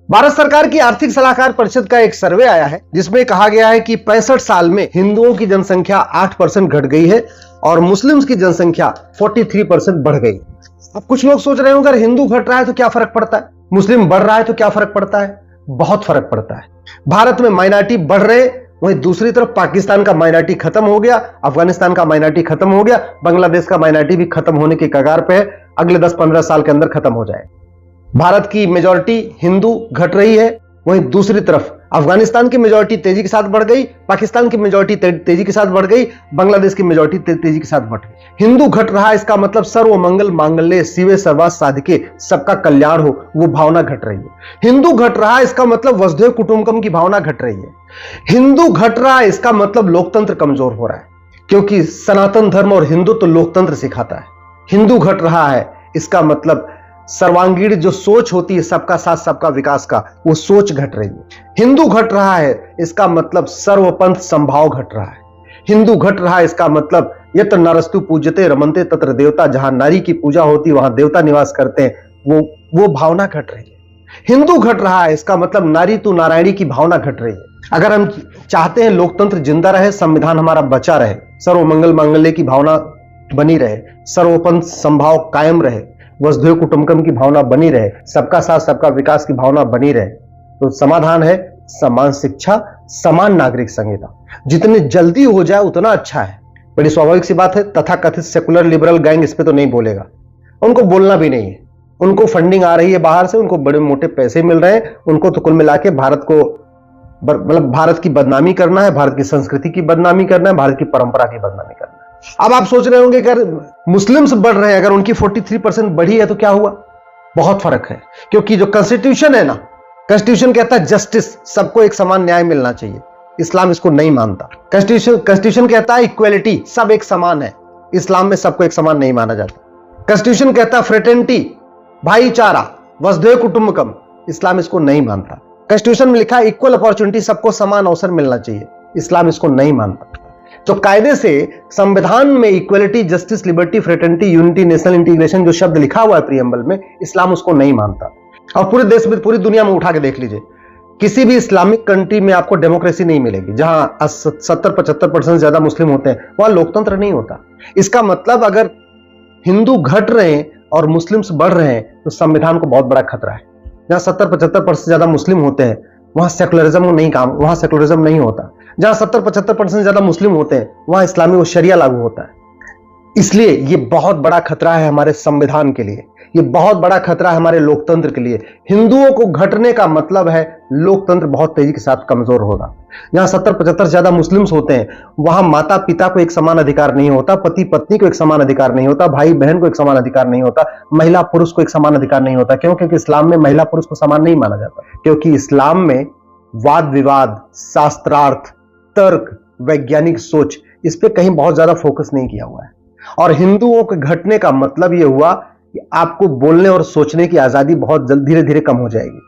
भारत सरकार की आर्थिक सलाहकार परिषद का एक सर्वे आया है जिसमें कहा गया है कि 65 साल में हिंदुओं की जनसंख्या 8% घट गई है और मुस्लिम्स की जनसंख्या 43% बढ़ गई। अब कुछ लोग सोच रहे होंगे अगर हिंदू घट रहा है तो क्या फर्क पड़ता है, मुस्लिम बढ़ रहा है तो क्या फर्क पड़ता है? बहुत फर्क पड़ता है। भारत में माइनॉरिटी बढ़ रहे, वहीं दूसरी तरफ पाकिस्तान का माइनॉरिटी खत्म हो गया, अफगानिस्तान का माइनॉरिटी खत्म हो गया, बांग्लादेश का माइनॉरिटी भी खत्म होने के कगार पे है, अगले 10-15 साल के अंदर खत्म हो जाए। भारत की मेजॉरिटी हिंदू घट रही है, वहीं दूसरी तरफ अफगानिस्तान की मेजॉरिटी तेजी के साथ बढ़ गई, पाकिस्तान की मेजॉरिटी तेजी के साथ बढ़ गई, बांग्लादेश की मेजॉरिटी तेजी के साथ बढ़ गई। हिंदू घट रहा है, इसका मतलब सर्व मंगल मांगल्य शिवे सर्वा साधके, सबका कल्याण हो, वो भावना घट रही है। हिंदू घट रहा है, इसका मतलब वसुधैव कुटुंबकम की भावना घट रही है। हिंदू घट रहा है, इसका मतलब लोकतंत्र कमजोर हो रहा है, क्योंकि सनातन धर्म और हिंदुत्व तो लोकतंत्र सिखाता है। हिंदू घट रहा है, इसका मतलब सर्वांगीण जो सोच होती है सबका साथ सबका विकास का, वो सोच घट रही है। हिंदू घट रहा है, इसका मतलब सर्वपंथ संभाव घट रहा है। हिंदू घट रहा है, इसका मतलब यत्र नरस्तु पूज्यते रमन्ते तत्र देवता, जहां नारी की पूजा होती वहां देवता निवास करते हैं, वो भावना घट रही है। हिंदू घट रहा है, इसका मतलब नारी तू नारायणी की भावना घट रही है। अगर हम चाहते हैं लोकतंत्र जिंदा रहे, संविधान हमारा बचा रहे, सर्वमंगल मांगल्य की भावना बनी रहे, सर्वपंथ संभाव कायम रहे, वसुधैव कुटुंबकम की भावना बनी रहे, सबका साथ सबका विकास की भावना बनी रहे, तो समाधान है समान शिक्षा, समान नागरिक संहिता। जितनी जल्दी हो जाए उतना अच्छा है। बड़ी स्वाभाविक सी बात है, तथाकथित सेकुलर लिबरल गैंग इस पे तो नहीं बोलेगा, उनको बोलना भी नहीं है। उनको फंडिंग आ रही है बाहर से, उनको बड़े मोटे पैसे मिल रहे हैं, उनको तो कुल मिला के भारत को मतलब भारत की बदनामी करना है, भारत की संस्कृति की बदनामी करना है, भारत की परंपरा की बदनामी करना है। अब आप सोच रहे होंगे अगर मुस्लिम्स बढ़ रहे हैं, अगर उनकी 43% बढ़ी है तो क्या हुआ? बहुत फर्क है, क्योंकि जो कॉन्स्टिट्यूशन है ना, कॉन्स्टिट्यूशन कहता है जस्टिस, सबको एक समान न्याय मिलना चाहिए। इस्लाम इसको नहीं मानता। कॉन्स्टिट्यूशन कहता है इक्वेलिटी, सब एक समान है। इस्लाम में सबको एक समान नहीं माना जाता। कॉन्स्टिट्यूशन कहता है फ्रेटर्निटी, भाईचारा, वसुधैव कुटुंबकम, इस्लाम इसको नहीं मानता। कॉन्स्टिट्यूशन में लिखा है इक्वल अपॉर्चुनिटी, सबको समान अवसर मिलना चाहिए, इस्लाम इसको नहीं मानता। तो कायदे से संविधान में equality, justice, liberty, fraternity, unity, national integration जो शब्द लिखा हुआ है प्रीएम्बल में, इस्लाम उसको नहीं मानता। और पूरे देश में, पूरी दुनिया में उठा के देख लीजिए, किसी भी इस्लामिक कंट्री में आपको डेमोक्रेसी नहीं मिलेगी। जहां 70-75% ज्यादा मुस्लिम होते हैं, वहां लोकतंत्र नहीं होता। इसका मतलब अगर हिंदू घट रहे हैं और मुस्लिम्स बढ़ रहे हैं तो संविधान को बहुत बड़ा खतरा है। जहां 70-75% ज्यादा मुस्लिम होते हैं वहां सेकुलरिज्म नहीं होता। जहां 70-75% ज्यादा मुस्लिम होते हैं वहां इस्लामी व शरिया लागू होता है। इसलिए ये बहुत बड़ा खतरा है हमारे संविधान के लिए, ये बहुत बड़ा खतरा है हमारे लोकतंत्र के लिए। हिंदुओं को घटने का मतलब है लोकतंत्र बहुत तेजी के साथ कमजोर होगा। जहां 70-75 ज्यादा मुस्लिम्स होते हैं वहां माता पिता को एक समान अधिकार नहीं होता, पति पत्नी को एक समान अधिकार नहीं होता, भाई बहन को एक समान अधिकार नहीं होता, महिला पुरुष को एक समान अधिकार नहीं होता। क्यों? क्योंकि इस्लाम में महिला पुरुष को समान नहीं माना जाता। क्योंकि इस्लाम में वाद विवाद, शास्त्रार्थ, तर्क, वैज्ञानिक सोच, इस पे कहीं बहुत ज्यादा फोकस नहीं किया हुआ है। और हिंदुओं के घटने का मतलब यह हुआ कि आपको बोलने और सोचने की आजादी बहुत जल्द धीरे धीरे कम हो जाएगी।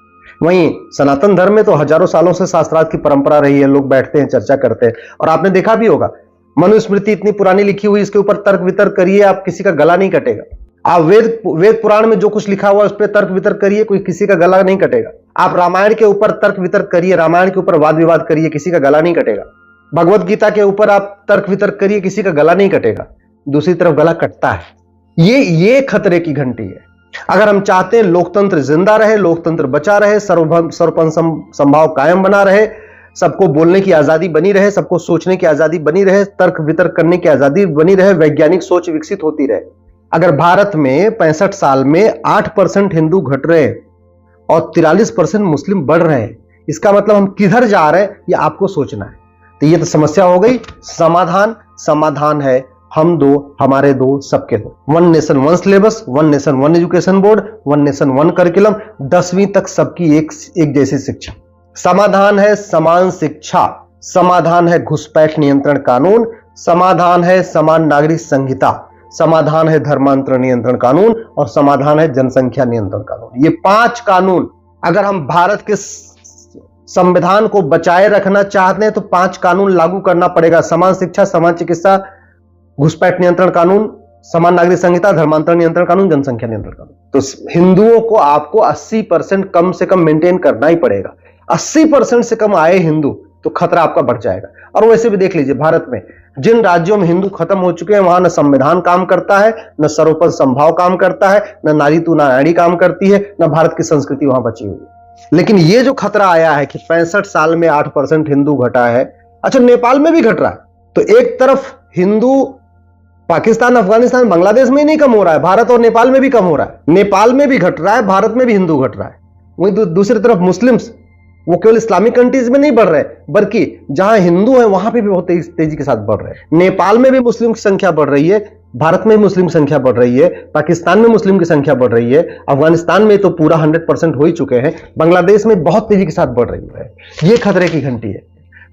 वहीं सनातन धर्म में तो हजारों सालों से शास्त्रार्थ की परंपरा रही है, लोग बैठते हैं, चर्चा करते हैं। और आपने देखा भी होगा, मनुस्मृति इतनी पुरानी लिखी हुई, इसके ऊपर तर्क वितर्क करिए, आप किसी का गला नहीं कटेगा। आप वेद पुराण में जो कुछ लिखा हुआ है उस पर तर्क वितर्क करिए, कोई किसी का गला नहीं कटेगा। आप रामायण के ऊपर तर्क वितर्क करिए, रामायण के ऊपर वाद विवाद करिए, किसी का गला नहीं कटेगा। भगवत गीता के ऊपर आप तर्क वितर्क करिए, किसी का गला नहीं कटेगा। दूसरी तरफ गला कटता है। ये खतरे की घंटी है। अगर हम चाहते हैं लोकतंत्र जिंदा रहे, लोकतंत्र बचा रहे, सर्वपंथ संभाव कायम बना रहे, सबको बोलने की आजादी बनी रहे, सबको सोचने की आजादी बनी रहे, तर्क वितर्क करने की आजादी बनी रहे, वैज्ञानिक सोच विकसित होती रहे। अगर भारत में 65 साल में 8% हिंदू घट रहे हैं और 43% मुस्लिम बढ़ रहे हैं, इसका मतलब हम किधर जा रहे हैं ये आपको सोचना है। तो ये तो समस्या हो गई। समाधान है हम दो, हमारे दो, सबके दो। 1 nation 1 syllabus, 1 nation 1 education board, 1 nation 1 curriculum, 10वीं तक सबकी एक जैसी शिक्षा। समाधान है समान शिक्षा, समाधान है घुसपैठ नियंत्रण कानून, समाधान है समान नागरिक संहिता, समाधान है धर्मांतरण नियंत्रण कानून और समाधान है जनसंख्या नियंत्रण कानून। ये 5 कानून अगर हम भारत के संविधान को बचाए रखना चाहते हैं तो 5 कानून लागू करना पड़ेगा। समान शिक्षा, समान चिकित्सा, घुसपैठ नियंत्रण कानून, समान नागरिक संहिता, धर्मांतरण नियंत्रण कानून, जनसंख्या नियंत्रण कानून। तो हिंदुओं को आपको 80% कम से कम मेंटेन करना ही पड़ेगा। 80% से कम आए हिंदू तो खतरा आपका बढ़ जाएगा। और वैसे भी देख लीजिए, भारत में जिन राज्यों में हिंदू खत्म हो चुके हैं वहां न संविधान काम करता है, न सर्वोपरि संभाव काम करता है, न नारी तू नारायणी काम करती है, न भारत की संस्कृति वहां बची हुई है। लेकिन ये जो खतरा आया है कि 65 साल में 8% हिंदू घटा है, अच्छा नेपाल में भी घट रहा है। तो एक तरफ हिंदू पाकिस्तान, अफगानिस्तान, बांग्लादेश में ही नहीं कम हो रहा है, भारत और नेपाल में भी कम हो रहा है। नेपाल में भी घट रहा है, भारत में भी हिंदू घट रहा है। वहीं दूसरी तरफ मुस्लिम्स, वो केवल इस्लामिक कंट्रीज में नहीं बढ़ रहे, बल्कि जहां हिंदू हैं वहां पे भी बहुत तेजी के साथ बढ़ रहे हैं। नेपाल में भी मुस्लिम की संख्या बढ़ रही है, भारत में भी मुस्लिम की संख्या बढ़ रही है, पाकिस्तान में मुस्लिम की संख्या बढ़ रही है, अफगानिस्तान में तो पूरा 100% हो ही चुके हैं, बांग्लादेश में बहुत तेजी के साथ बढ़ रही है। यह खतरे की घंटी है।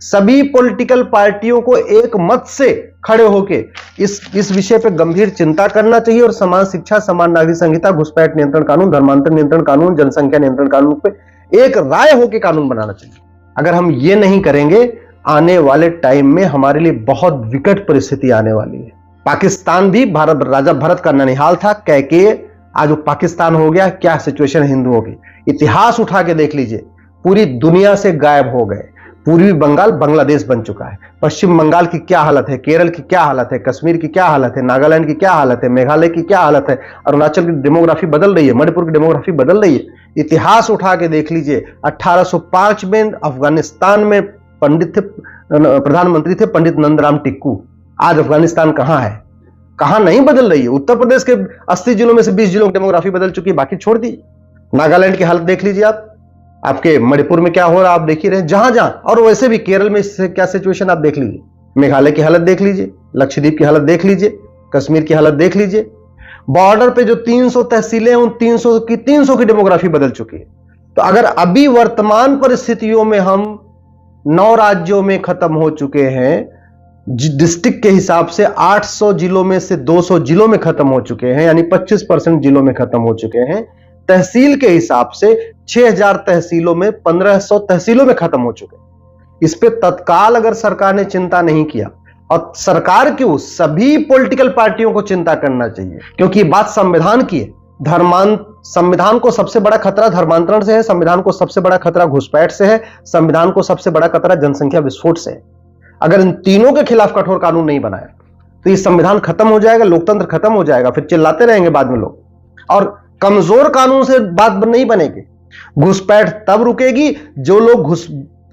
सभी पॉलिटिकल पार्टियों को एक मत से खड़े होकर इस विषय पर गंभीर चिंता करना चाहिए और समान शिक्षा, समान नागरिक संहिता, घुसपैठ नियंत्रण कानून, धर्मांतरण नियंत्रण कानून, जनसंख्या नियंत्रण कानून पे एक राय होकर कानून बनाना चाहिए। अगर हम ये नहीं करेंगे, आने वाले टाइम में हमारे लिए बहुत विकट परिस्थिति आने वाली है। पाकिस्तान भी भारत, राजा भरत का ननिहाल था, कैकेय आज वो पाकिस्तान हो गया। क्या सिचुएशन हिंदुओं की, इतिहास उठा के देख लीजिए, पूरी दुनिया से गायब हो गए। पूर्वी बंगाल बांग्लादेश बन चुका है, पश्चिम बंगाल की क्या हालत है, केरल की क्या हालत है, कश्मीर की क्या हालत है, नागालैंड की क्या हालत है, मेघालय की क्या हालत है, अरुणाचल की डेमोग्राफी बदल रही है, मणिपुर की डेमोग्राफी बदल रही है। इतिहास उठा के देख लीजिए, 1805 में अफगानिस्तान में प्रधानमंत्री थे पंडित नंदराम टिक्कू। आज अफगानिस्तान कहां है, कहां नहीं बदल रही है। उत्तर प्रदेश के 80 जिलों में से 20 जिलों की डेमोग्राफी बदल चुकी है, बाकी छोड़ दी। नागालैंड की हालत देख लीजिए आप, आपके मणिपुर में क्या हो रहा है आप देख ही रहे, जहां जहां। और वैसे भी केरल में क्या सिचुएशन आप देख लीजिए, मेघालय की हालत देख लीजिए, लक्षद्वीप की हालत देख लीजिए, कश्मीर की हालत देख लीजिए। बॉर्डर पे जो 300 तहसीलें हैं, उन 300 की डेमोग्राफी बदल चुकी है। तो अगर अभी वर्तमान परिस्थितियों में हम 9 राज्यों में खत्म हो चुके हैं, डिस्ट्रिक्ट के हिसाब से 800 जिलों में से 200 जिलों में खत्म हो चुके हैं, यानी 25% जिलों में खत्म हो चुके हैं। तहसील के हिसाब से 6000 तहसीलों में 1500 तहसीलों में खत्म हो चुके हैं। इस पे तत्काल अगर सरकार ने चिंता नहीं किया, और सरकार क्यों, सभी पॉलिटिकल पार्टियों को चिंता करना चाहिए, क्योंकि ये बात संविधान की है। संविधान को सबसे बड़ा खतरा धर्मांतरण से है, संविधान को सबसे बड़ा खतरा घुसपैठ से है, संविधान को सबसे बड़ा खतरा जनसंख्या विस्फोट से है। अगर इन तीनों के खिलाफ कठोर कानून नहीं बनाया तो ये संविधान खत्म हो जाएगा, लोकतंत्र खत्म हो जाएगा, फिर चिल्लाते रहेंगे बाद में लोग। और कमजोर कानून से बात नहीं बनेगी। घुसपैठ तब रुकेगी जो लोग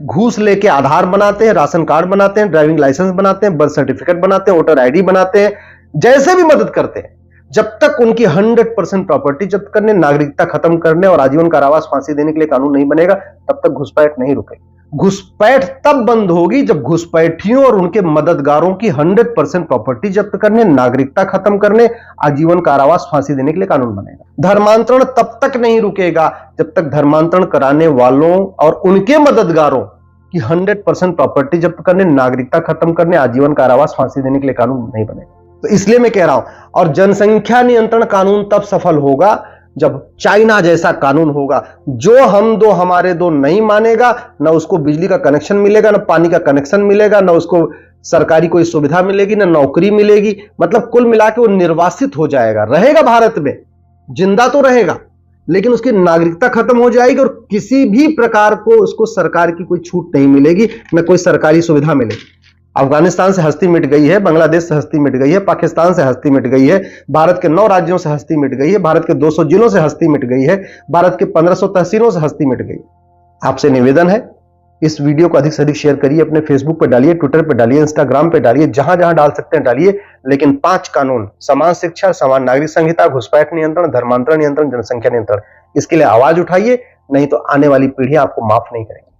घूस लेके आधार बनाते हैं, राशन कार्ड बनाते हैं, ड्राइविंग लाइसेंस बनाते हैं, बर्थ सर्टिफिकेट बनाते हैं, वोटर आईडी बनाते हैं, जैसे भी मदद करते हैं। जब तक उनकी 100% प्रॉपर्टी जब्त करने, नागरिकता खत्म करने और आजीवन कारावास, फांसी देने के लिए कानून नहीं बनेगा, तब तक घुसपैठ नहीं रुकेगी। घुसपैठ तब बंद होगी जब घुसपैठियों और उनके मददगारों की 100% प्रॉपर्टी जब्त करने, नागरिकता खत्म करने, आजीवन कारावास, फांसी देने के लिए कानून बनेगा। धर्मांतरण तब तक नहीं रुकेगा जब तक धर्मांतरण कराने वालों और उनके मददगारों की 100% प्रॉपर्टी जब्त करने, नागरिकता खत्म करने, आजीवन कारावास, फांसी देने के लिए कानून नहीं बनेगा। तो इसलिए मैं कह रहा हूं, और जनसंख्या नियंत्रण कानून तब सफल होगा जब चाइना जैसा कानून होगा। जो हम दो हमारे दो नहीं मानेगा, ना उसको बिजली का कनेक्शन मिलेगा, ना पानी का कनेक्शन मिलेगा, ना उसको सरकारी कोई सुविधा मिलेगी, ना नौकरी मिलेगी। मतलब कुल मिला के वो निर्वासित हो जाएगा। रहेगा भारत में, जिंदा तो रहेगा, लेकिन उसकी नागरिकता खत्म हो जाएगी और किसी भी प्रकार को उसको सरकार की कोई छूट नहीं मिलेगी, ना कोई सरकारी सुविधा मिलेगी। अफगानिस्तान से हस्ती मिट गई है, बांग्लादेश से हस्ती मिट गई है, पाकिस्तान से हस्ती मिट गई है, भारत के 9 राज्यों से हस्ती मिट गई है, भारत के 200 जिलों से हस्ती मिट गई है, भारत के 1500 तहसीलों से हस्ती मिट गई। आपसे निवेदन है, इस वीडियो को अधिक से अधिक शेयर करिए, अपने फेसबुक पे डालिए, ट्विटर पे डालिए, इंस्टाग्राम पे डालिए, जहां जहां डाल सकते हैं डालिए। लेकिन 5 कानून, समान शिक्षा, समान नागरिक संहिता, घुसपैठ नियंत्रण, धर्मांतरण नियंत्रण, जनसंख्या नियंत्रण, इसके लिए आवाज उठाइए, नहीं तो आने वाली पीढ़ियां आपको माफ नहीं करेंगी।